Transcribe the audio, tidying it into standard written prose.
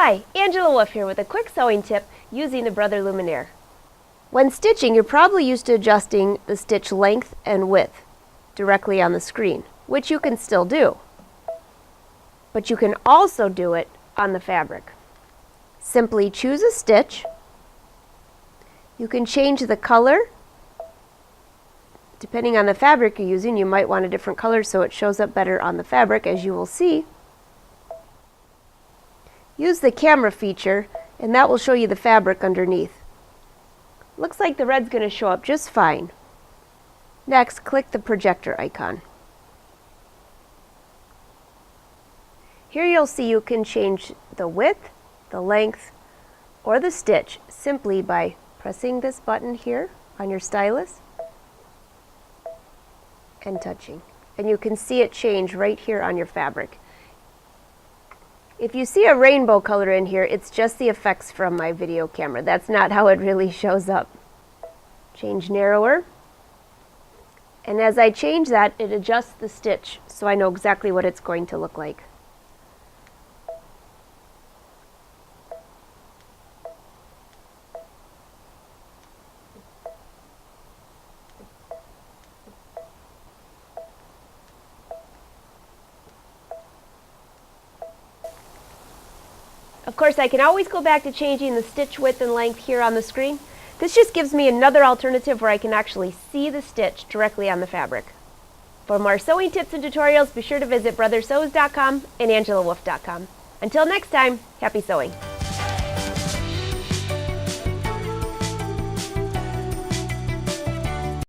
Hi, Angela Wolf here with a quick sewing tip using the Brother Luminaire. When stitching, you're probably used to adjusting the stitch length and width directly on the screen, which you can still do. But you can also do it on the fabric. Simply choose a stitch. You can change the color. Depending on the fabric you're using, you might want a different color so it shows up better on the fabric, as you will see. Use the camera feature, and that will show you the fabric underneath. Looks like the red's going to show up just fine. Next, click the projector icon. Here you'll see you can change the width, the length, or the stitch simply by pressing this button here on your stylus and touching. And you can see it change right here on your fabric. If you see a rainbow color in here, it's just the effects from my video camera. That's not how it really shows up. Change narrower. And as I change that, it adjusts the stitch so I know exactly what it's going to look like. Of course, I can always go back to changing the stitch width and length here on the screen. This just gives me another alternative where I can actually see the stitch directly on the fabric. For more sewing tips and tutorials, be sure to visit brothersews.com and angelawolf.com. Until next time, happy sewing!